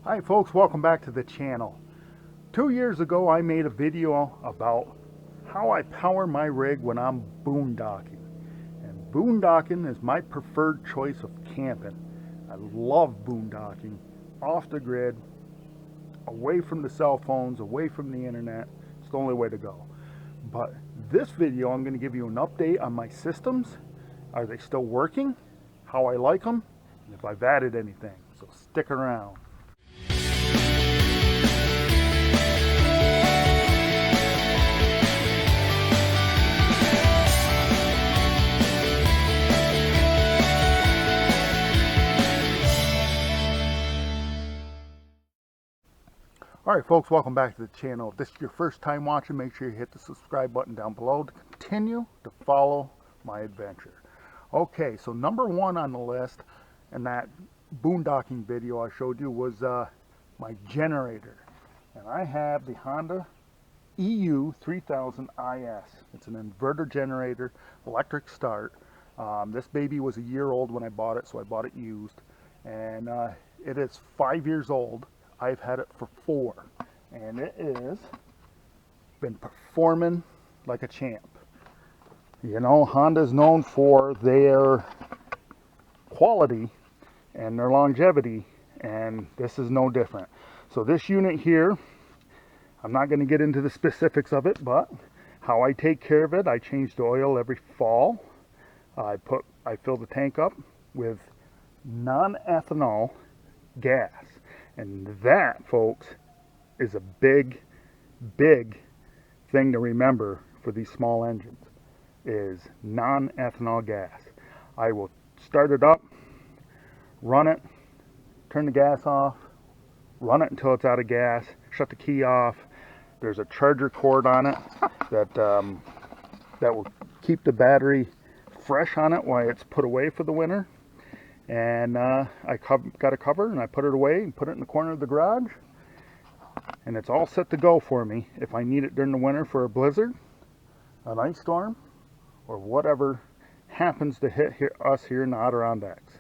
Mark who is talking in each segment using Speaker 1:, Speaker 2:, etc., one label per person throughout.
Speaker 1: Hi folks, welcome back to the channel. 2 years ago I made a video about how I power my rig when I'm boondocking. And boondocking is my preferred choice of camping. I love boondocking, off the grid, away from the cell phones, away from the internet. It's the only way to go. But this video I'm going to give you an update on my systems. Are they still working? How I like them? And if I've added anything. So stick around. Alright folks, welcome back to the channel. If this is your first time watching, make sure you hit the subscribe button down below to continue to follow my adventure. Okay, so number one on the list in that boondocking video I showed you was my generator. And I have the Honda EU 3000 IS. It's an inverter generator, electric start. This baby was a year old when I bought it, so I bought it used. And it is 5 years old. I've had it for 4, and it is been performing like a champ. You know, Honda's known for their quality and their longevity, and this is no different. So this unit here, I'm not going to get into the specifics of it, but how I take care of it, I change the oil every fall. I fill the tank up with non-ethanol gas. And that, folks, is a big, big thing to remember for these small engines, is non-ethanol gas. I will start it up, run it, turn the gas off, run it until it's out of gas, shut the key off. There's a charger cord on it that will keep the battery fresh on it while it's put away for the winter. And I got a cover and I put it away and put it in the corner of the garage, and it's all set to go for me if I need it during the winter for a blizzard, an ice storm, or whatever happens to hit us here in the Adirondacks.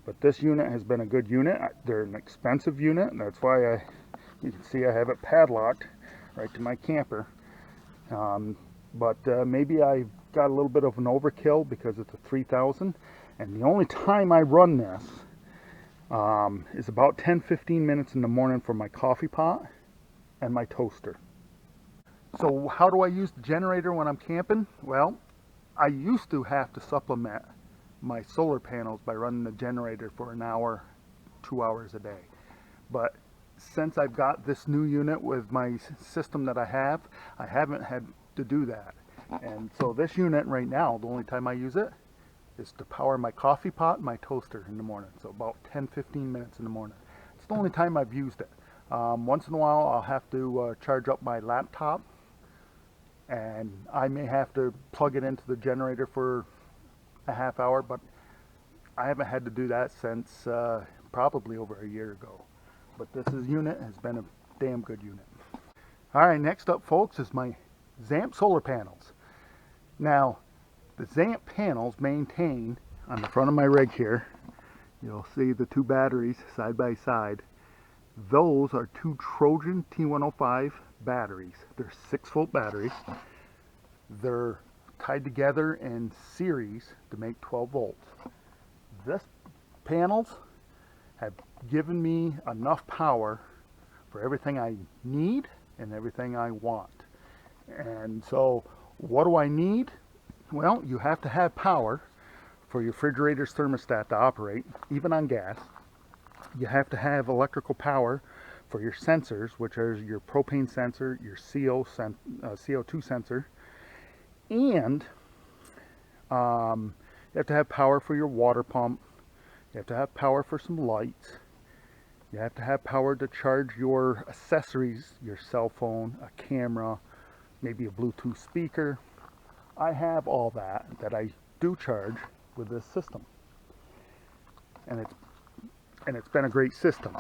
Speaker 1: But this unit has been a good unit. They're an expensive unit, and that's why you can see I have it padlocked right to my camper. Maybe I got a little bit of an overkill because it's a 3000. And the only time I run this is about 10-15 minutes in the morning for my coffee pot and my toaster. So how do I use the generator when I'm camping? Well, I used to have to supplement my solar panels by running the generator for an hour, 2 hours a day. But since I've got this new unit with my system that I haven't had to do that. And so this unit right now, the only time I use it is to power my coffee pot and my toaster in the morning. So about 10-15 minutes in the morning. It's the only time I've used it. Once in a while I'll have to charge up my laptop, and I may have to plug it into the generator for a half hour, but I haven't had to do that since probably over a year ago. But this unit has been a damn good unit. Alright, next up folks is my Zam Solar Panels. Now, the Zam panels maintain, on the front of my rig here, you'll see the 2 batteries side by side. Those are 2 Trojan T105 batteries. They're 6-volt batteries. They're tied together in series to make 12 volts. This panels have given me enough power for everything I need and everything I want. And so, what do I need? Well, you have to have power for your refrigerator's thermostat to operate, even on gas. You have to have electrical power for your sensors, which are your propane sensor, your CO2 sensor, and you have to have power for your water pump. You have to have power for some lights. You have to have power to charge your accessories, your cell phone, a camera, maybe a Bluetooth speaker. I have all that I do charge with this system, and it's been a great system.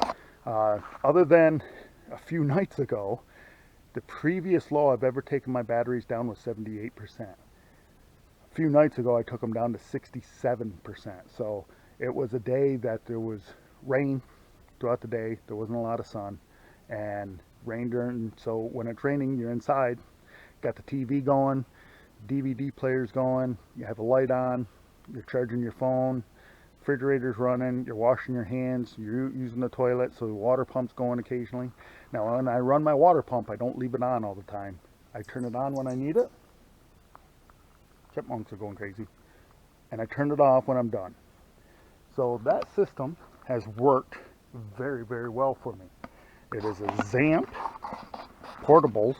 Speaker 1: Other than a few nights ago, the previous low I've ever taken my batteries down was 78%. A few nights ago I took them down to 67%. So it was a day that there was rain throughout the day. There wasn't a lot of sun and rain during, so when it's raining, you're inside, got the TV going, DVD players going, you have a light on, you're charging your phone, refrigerator's running, you're washing your hands, you're using the toilet, so the water pump's going occasionally. Now when I run my water pump, I don't leave it on all the time. I turn it on when I need it. Chipmunks are going crazy. And I turn it off when I'm done. So that system has worked very, very well for me. It is a Zam Portables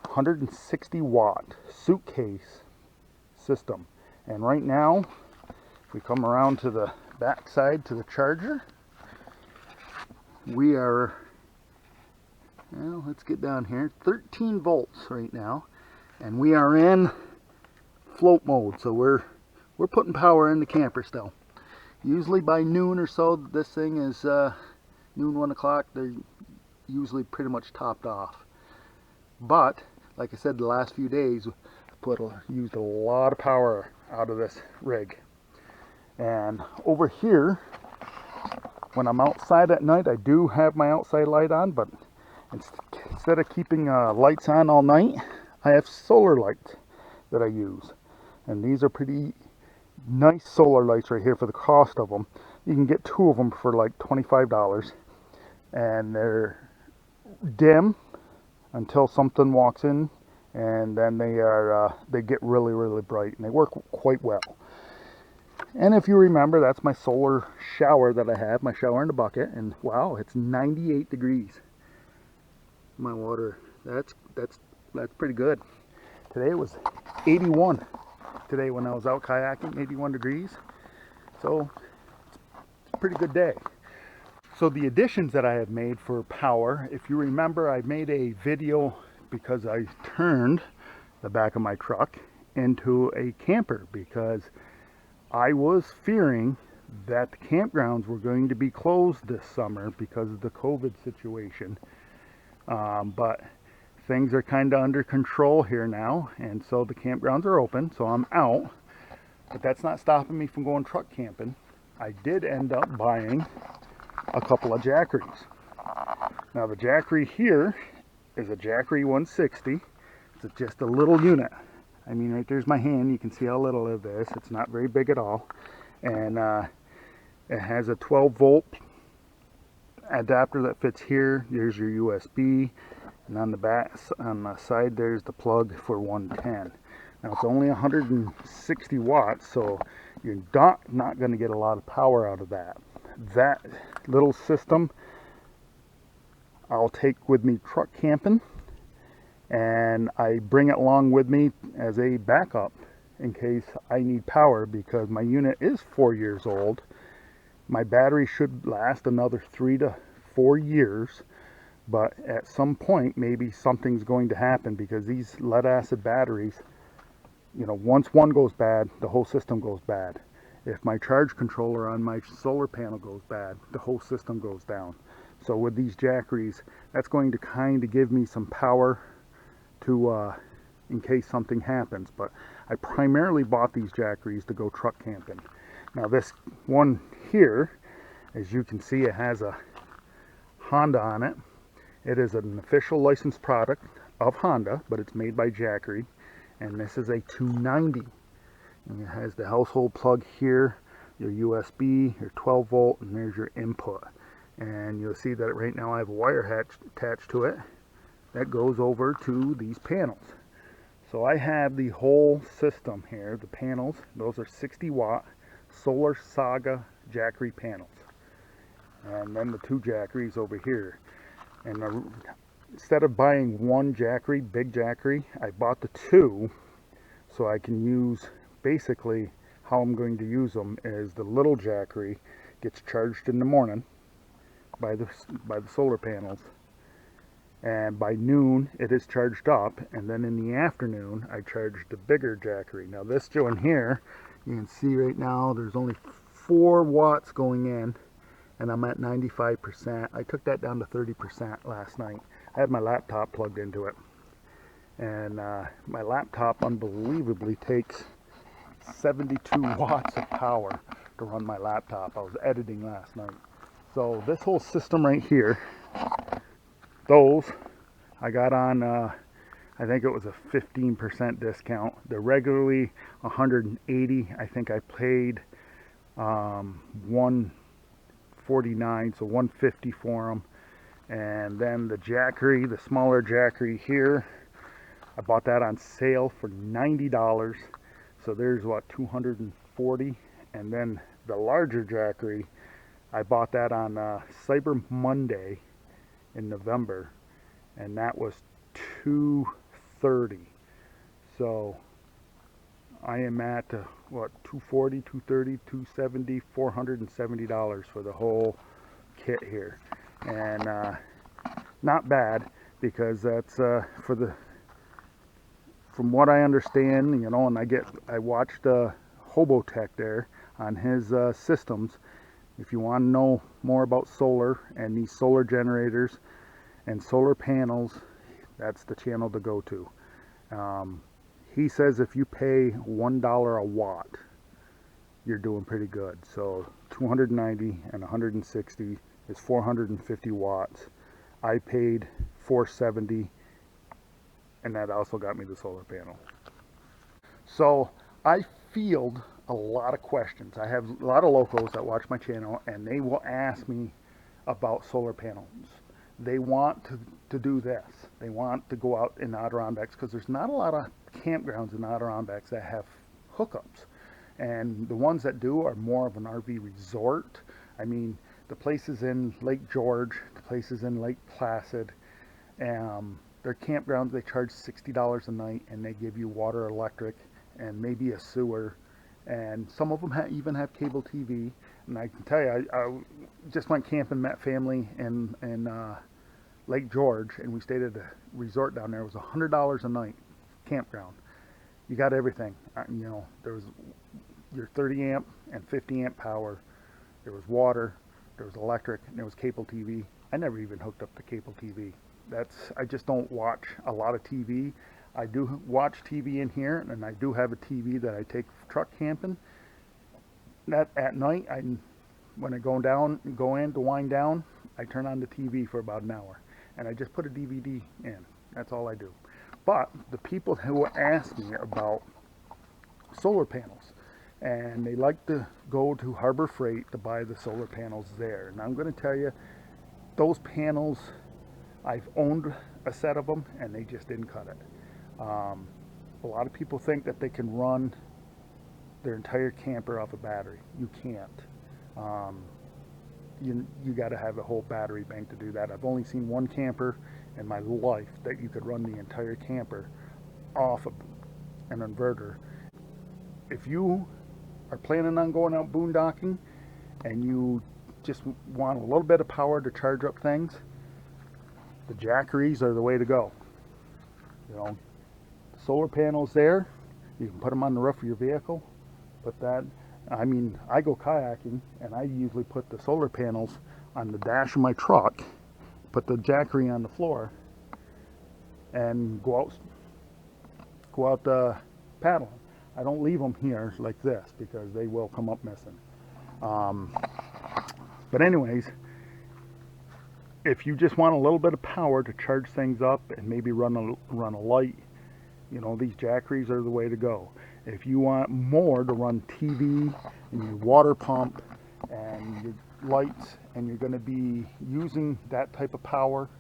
Speaker 1: 160 watt suitcase system. And right now, if we come around to the back side to the charger, we are, well, let's get down here, 13 volts right now. And we are in float mode, so we're putting power in the camper still. Usually by noon or so, this thing is noon, 1 o'clock, they're usually pretty much topped off. But like I said, the last few days used a lot of power out of this rig. And over here, when I'm outside at night, I do have my outside light on, but instead of keeping lights on all night, I have solar lights that I use. And these are pretty nice solar lights right here for the cost of them. You can get 2 of them for like $25, and they're dim until something walks in, and then they get really, really bright, and they work quite well. And if you remember, that's my solar shower that I have, my shower in the bucket, and wow, it's 98 degrees. My water, that's pretty good. Today it was 81. Today when I was out kayaking, 81 degrees. So it's a pretty good day. So the additions that I have made for power, if you remember, I made a video because I turned the back of my truck into a camper because I was fearing that the campgrounds were going to be closed this summer because of the COVID situation. But things are kind of under control here now, and so the campgrounds are open, so I'm out. But that's not stopping me from going truck camping. I did end up buying a couple of Jackeries. Now the Jackery here is a Jackery 160. It's just a little unit. I mean, right there's my hand. You can see how little it is. It's not very big at all. And it has a 12 volt adapter that fits here. There's your USB. And on the back, on the side, there's the plug for 110. Now it's only 160 watts, so you're not going to get a lot of power out of that. That little system I'll take with me truck camping, and I bring it along with me as a backup in case I need power, because my unit is 4 years old. My battery should last another 3 to 4 years. But at some point, maybe something's going to happen, because these lead acid batteries, you know, once one goes bad, the whole system goes bad. If my charge controller on my solar panel goes bad, the whole system goes down. So with these Jackeries, that's going to kind of give me some power to, in case something happens. But I primarily bought these Jackeries to go truck camping. Now this one here, as you can see, it has a Honda on it. It is an official licensed product of Honda, but it's made by Jackery, and this is a 290. And it has the household plug here, your USB, your 12 volt, and there's your input. And you'll see that right now I have a wire attached to it that goes over to these panels. So I have the whole system here, the panels. Those are 60 watt Solar Saga Jackery panels. And then the 2 Jackeries over here. And instead of buying one Jackery, big Jackery, I bought the 2 so I can use, basically how I'm going to use them is the little Jackery gets charged in the morning by the solar panels, and by noon it is charged up, and then in the afternoon I charge the bigger Jackery. Now this one here, you can see right now there's only 4 watts going in, and I'm at 95%. I took that down to 30% last night. I had my laptop plugged into it, and my laptop unbelievably takes 72 watts of power to run my laptop. I was editing last night, So this whole system right here, those I got on, I think it was a 15% discount. They're regularly 180. I think I paid 149, so 150 for them. And then the Jackery, the smaller Jackery here, I bought that on sale for $90. So there's what, 240. And then the larger Jackery, I bought that on Cyber Monday in November, and that was $230. So I am at what, $240, $230, $270, $470 for the whole kit here. And not bad, because that's for the, from what I understand, you know, and I watched Hobotech there on his systems. If you want to know more about solar and these solar generators and solar panels, that's the channel to go to. He says if you pay $1 a watt, you're doing pretty good. So 290 and 160 is 450 watts. I paid $470, and that also got me the solar panel. So I field a lot of questions. I have a lot of locals that watch my channel, and they will ask me about solar panels. They want to do this. They want to go out in Adirondacks, because there's not a lot of campgrounds in Adirondacks that have hookups. And the ones that do are more of an RV resort. I mean, the places in Lake George, the places in Lake Placid, they're campgrounds. They charge $60 a night, and they give you water, electric, and maybe a sewer. And some of them even have cable TV. And I can tell you, I just went camping, met family in Lake George, and we stayed at a resort down there. It was $100 a night campground. You got everything. You know, there was your 30 amp and 50 amp power. There was water, there was electric, and there was cable TV. I never even hooked up the cable TV. I just don't watch a lot of TV. I do watch TV in here, and I do have a TV that I take truck camping. That at night, when I go in to wind down, I turn on the TV for about an hour, and I just put a DVD in. That's all I do. But the people who ask me about solar panels, and they like to go to Harbor Freight to buy the solar panels there. And I'm going to tell you, those panels, I've owned a set of them, and they just didn't cut it. A lot of people think that they can run their entire camper off a battery. You can't. You got to have a whole battery bank to do that. I've only seen one camper in my life that you could run the entire camper off of an inverter. If you are planning on going out boondocking and you just want a little bit of power to charge up things, the Jackeries are the way to go. You know, solar panels there, you can put them on the roof of your vehicle. Put that, I mean, I go kayaking, and I usually put the solar panels on the dash of my truck, put the Jackery on the floor, and go out paddling. I don't leave them here like this, because they will come up missing. But anyways, if you just want a little bit of power to charge things up and maybe run a light, you know, these Jackeries are the way to go. If you want more to run TV and your water pump and your lights, and you're going to be using that type of power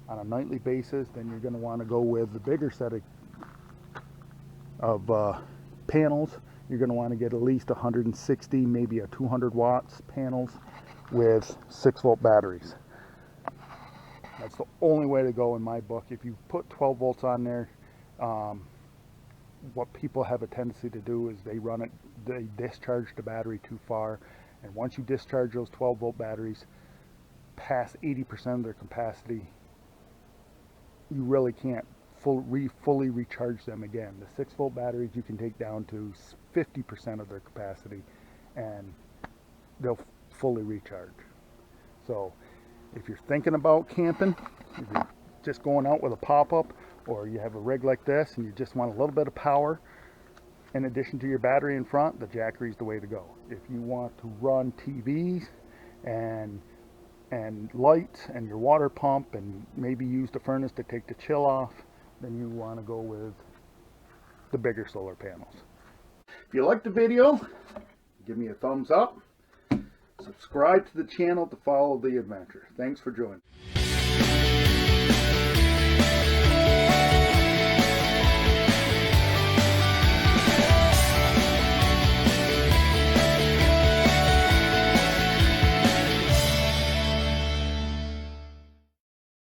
Speaker 1: on a nightly basis, then you're going to want to go with the bigger set of panels. You're going to want to get at least 160, maybe a 200 watts panels with 6-volt batteries. That's the only way to go in my book. If you put 12 volts on there, what people have a tendency to do is they discharge the battery too far. And once you discharge those 12 volt batteries past 80% of their capacity, you really can't fully recharge them again. The 6-volt batteries you can take down to 50% of their capacity, and they'll fully recharge. So if you're thinking about camping, if you're just going out with a pop-up, or you have a rig like this and you just want a little bit of power in addition to your battery in front, the Jackery is the way to go. If you want to run TVs and and light and your water pump and maybe use the furnace to take the chill off, then you want to go with the bigger solar panels. If you liked the video, give me a thumbs up. Subscribe to the channel to follow the adventure. Thanks for joining.